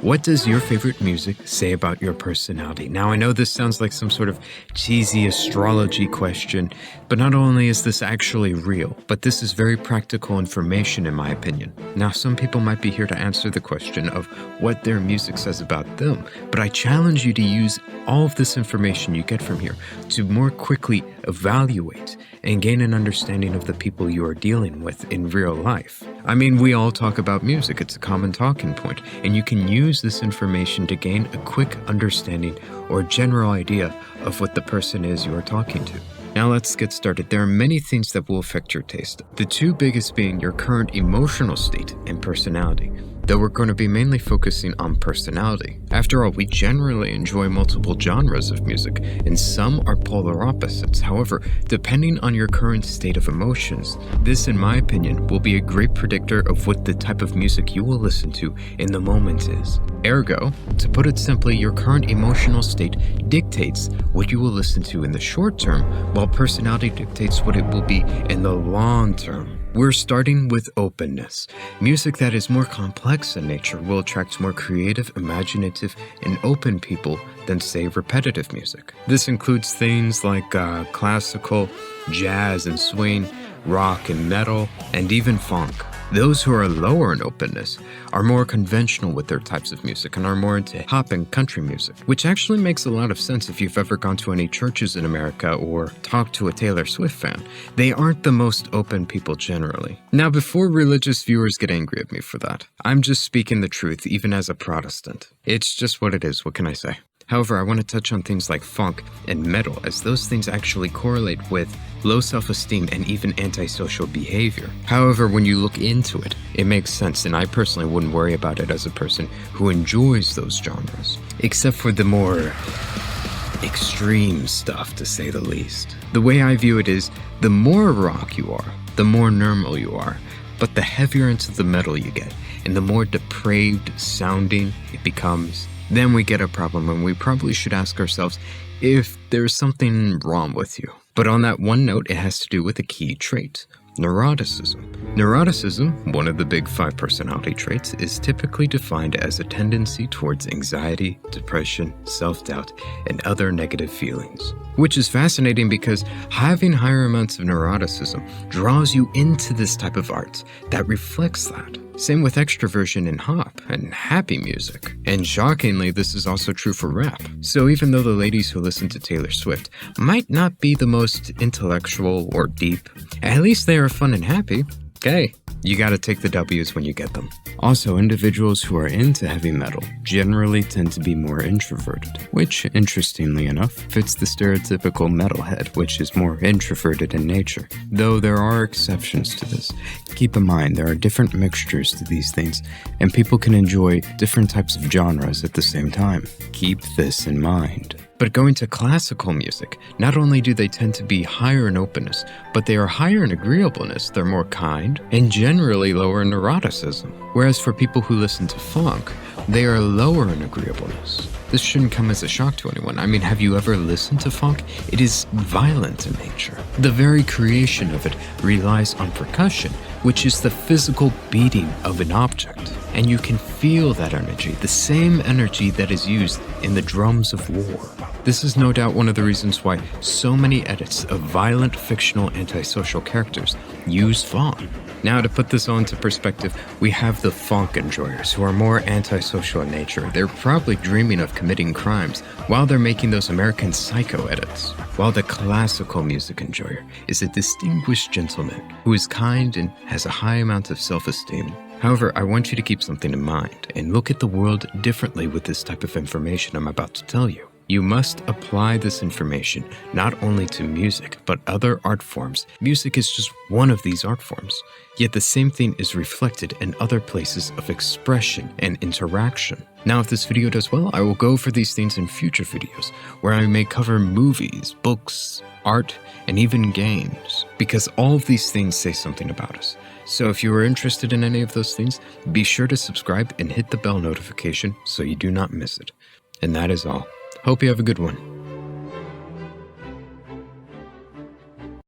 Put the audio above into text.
What does your favorite music say about your personality? Now, I know this sounds like some sort of cheesy astrology question, but not only is this actually real, but this is very practical information in my opinion. Now, some people might be here to answer the question of what their music says about them, but I challenge you to use all of this information you get from here to more quickly evaluate and gain an understanding of the people you are dealing with in real life. I mean, we all talk about music, it's a common talking point, and you can use this information to gain a quick understanding or general idea of what the person is you are talking to. Now let's get started. There are many things that will affect your taste. The two biggest being your current emotional state and personality, though we're going to be mainly focusing on personality. After all, we generally enjoy multiple genres of music, and some are polar opposites. However, depending on your current state of emotions, this, in my opinion, will be a great predictor of what the type of music you will listen to in the moment is. Ergo, to put it simply, your current emotional state dictates what you will listen to in the short term, while personality dictates what it will be in the long term. We're starting with openness. Music that is more complex in nature will attract more creative, imaginative, and open people than, say, repetitive music. This includes things like classical, jazz and swing, rock and metal, and even funk. Those who are lower in openness are more conventional with their types of music and are more into pop and country music, which actually makes a lot of sense if you've ever gone to any churches in America or talked to a Taylor Swift fan. They aren't the most open people generally. Now, before religious viewers get angry at me for that, I'm just speaking the truth even as a Protestant. It's just what it is, what can I say? However, I want to touch on things like funk and metal, as those things actually correlate with low self-esteem and even antisocial behavior. However, when you look into it, it makes sense, and I personally wouldn't worry about it as a person who enjoys those genres, except for the more extreme stuff, to say the least. The way I view it is, the more rock you are, the more normal you are, but the heavier into the metal you get, and the more depraved sounding it becomes, then we get a problem, and we probably should ask ourselves if there's something wrong with you. But on that one note, it has to do with a key trait: neuroticism. Neuroticism, one of the big 5 personality traits, is typically defined as a tendency towards anxiety, depression, self-doubt, and other negative feelings. Which is fascinating because having higher amounts of neuroticism draws you into this type of art that reflects that. Same with extroversion in hop and happy music. And shockingly, this is also true for rap. So even though the ladies who listen to Taylor Swift might not be the most intellectual or deep, at least they are fun and happy. Okay, you gotta take the W's when you get them. Also, individuals who are into heavy metal generally tend to be more introverted, which, interestingly enough, fits the stereotypical metalhead, which is more introverted in nature. Though there are exceptions to this. Keep in mind, there are different mixtures to these things, and people can enjoy different types of genres at the same time. Keep this in mind. But going to classical music, not only do they tend to be higher in openness, but they are higher in agreeableness, they're more kind, and generally lower in neuroticism. Whereas for people who listen to funk, they are lower in agreeableness. This shouldn't come as a shock to anyone. I mean, have you ever listened to funk? It is violent in nature. The very creation of it relies on percussion, which is the physical beating of an object. And you can feel that energy, the same energy that is used in the drums of war. This is no doubt one of the reasons why so many edits of violent fictional antisocial characters use funk. Now, to put this all into perspective, we have the funk enjoyers who are more antisocial in nature. They're probably dreaming of committing crimes while they're making those American Psycho edits. While the classical music enjoyer is a distinguished gentleman who is kind and has a high amount of self-esteem. However, I want you to keep something in mind and look at the world differently with this type of information I'm about to tell you. You must apply this information not only to music, but other art forms. Music is just one of these art forms. Yet the same thing is reflected in other places of expression and interaction. Now, if this video does well, I will go over these things in future videos, where I may cover movies, books, art, and even games, because all of these things say something about us. So if you are interested in any of those things, be sure to subscribe and hit the bell notification so you do not miss it. And that is all. Hope you have a good one.